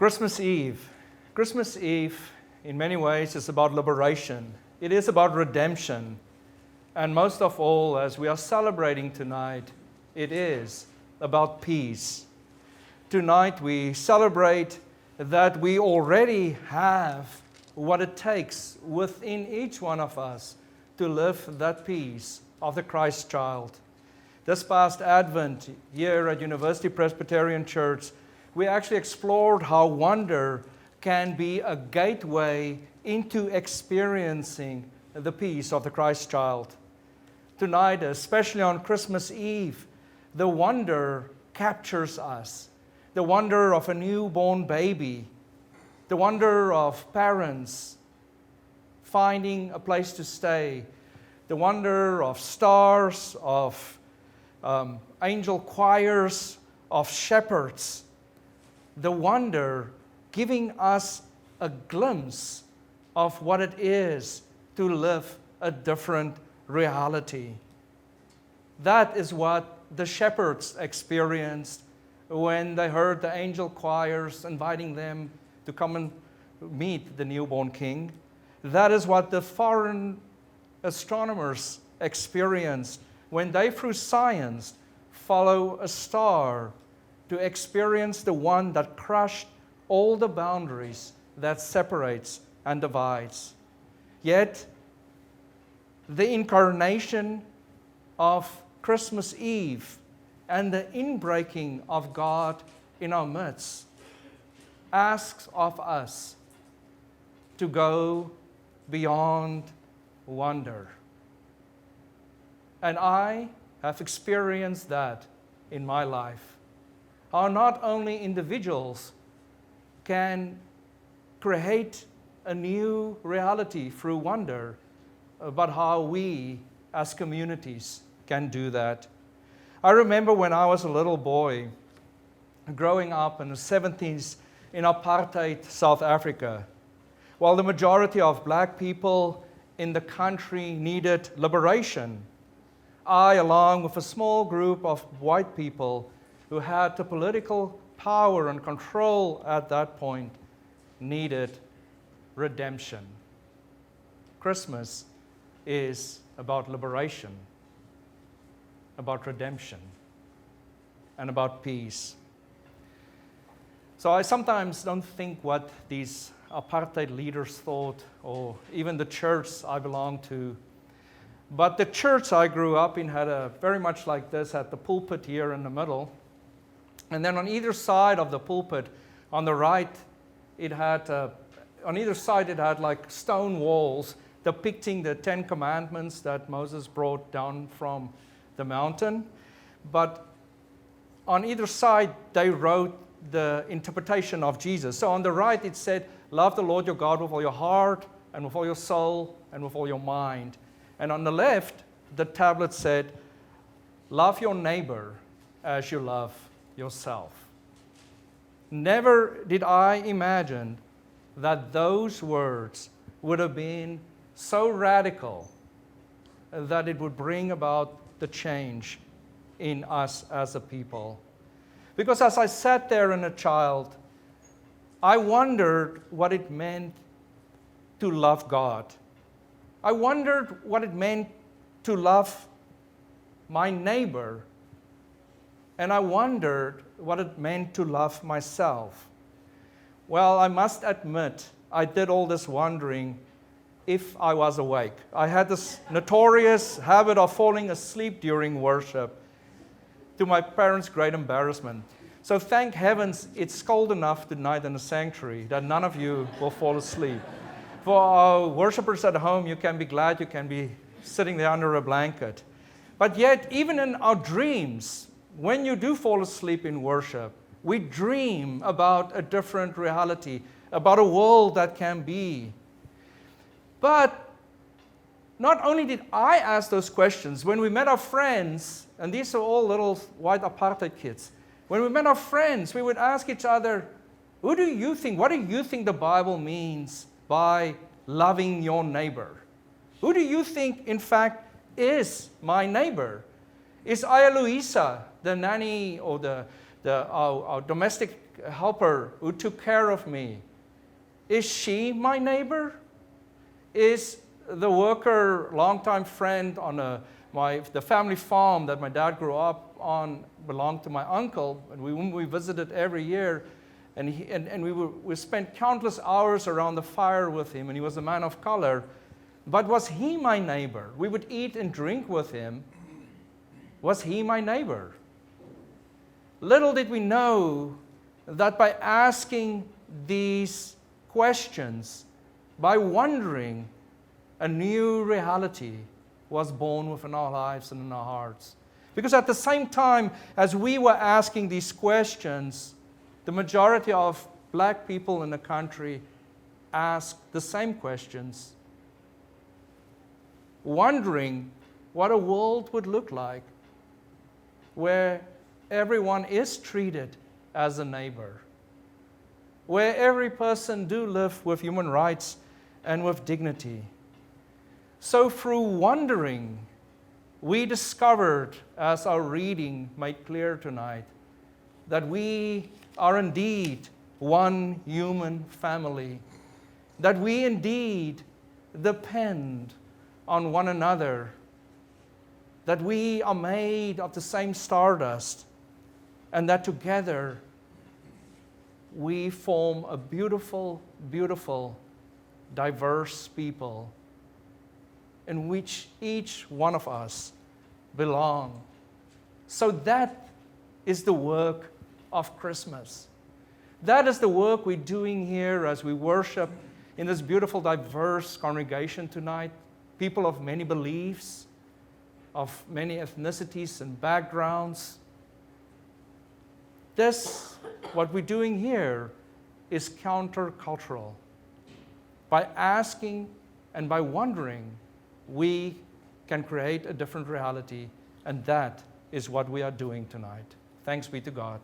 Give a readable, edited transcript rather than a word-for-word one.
Christmas Eve. Christmas Eve, in many ways, is about liberation. It is about redemption. And most of all, as we are celebrating tonight, it is about peace. Tonight we celebrate that we already have what it takes within each one of us to live that peace of the Christ child. This past Advent here at University Presbyterian Church, we actually explored how wonder can be a gateway into experiencing the peace of the Christ child. Tonight, especially on Christmas Eve, the wonder captures us. The wonder of a newborn baby, the wonder of parents finding a place to stay, the wonder of stars, of angel choirs, of shepherds, the wonder giving us a glimpse of what it is to live a different reality. That is what the shepherds experienced when they heard the angel choirs inviting them to come and meet the newborn king. That is what the foreign astronomers experienced when they, through science, follow a star to experience the one that crushed all the boundaries that separates and divides. Yet, the incarnation of Christmas Eve and the inbreaking of God in our midst asks of us to go beyond wonder. And I have experienced that in my life. How not only individuals can create a new reality through wonder, but how we as communities can do that. I remember when I was a little boy, growing up in the 70s in apartheid South Africa, while the majority of black people in the country needed liberation, I, along with a small group of white people who had the political power and control at that point, needed redemption. Christmas is about liberation, about redemption, and about peace. So I sometimes don't think what these apartheid leaders thought, or even the church I belong to. But the church I grew up in had a very much like this, had the pulpit here in the middle. And then on either side of the pulpit, on the right, it had, on either side it had like stone walls depicting the 10 Commandments that Moses brought down from the mountain. But on either side, they wrote the interpretation of Jesus. So on the right, it said, love the Lord your God with all your heart, and with all your soul, and with all your mind. And on the left, the tablet said, love your neighbor as you love yourself. Never did I imagine that those words would have been so radical that it would bring about the change in us as a people. Because as I sat there as a child, I wondered what it meant to love God. I wondered what it meant to love my neighbor. And I wondered what it meant to love myself. Well, I must admit, I did all this wondering if I was awake. I had this notorious habit of falling asleep during worship, to my parents' great embarrassment. So thank heavens it's cold enough tonight in the sanctuary that none of you will fall asleep. For our worshipers at home, you can be glad you can be sitting there under a blanket. But yet, even in our dreams, when you do fall asleep in worship, we dream about a different reality, about a world that can be. But not only did I ask those questions, when we met our friends, and these are all little white apartheid kids, when we met our friends, we would ask each other, what do you think the Bible means by loving your neighbor? Who do you think, in fact, is my neighbor? Is Aya Luisa, the nanny or the our domestic helper who took care of me, is she my neighbor? Is the worker, longtime friend on the family farm that my dad grew up on belonged to my uncle, and we visited every year, and we spent countless hours around the fire with him, and he was a man of color. But was he my neighbor? We would eat and drink with him. Was he my neighbor? Little did we know that by asking these questions, by wondering, a new reality was born within our lives and in our hearts. Because at the same time as we were asking these questions, the majority of black people in the country asked the same questions, wondering what a world would look like where everyone is treated as a neighbor, where every person do live with human rights and with dignity. So through wondering, we discovered, as our reading made clear tonight, that we are indeed one human family, that we indeed depend on one another, that we are made of the same stardust, and that together we form a beautiful, beautiful, diverse people in which each one of us belong. So that is the work of Christmas. That is the work we're doing here as we worship in this beautiful, diverse congregation tonight. People of many beliefs, of many ethnicities and backgrounds. This, what we're doing here, is countercultural. By asking and by wondering, we can create a different reality, and that is what we are doing tonight. Thanks be to God.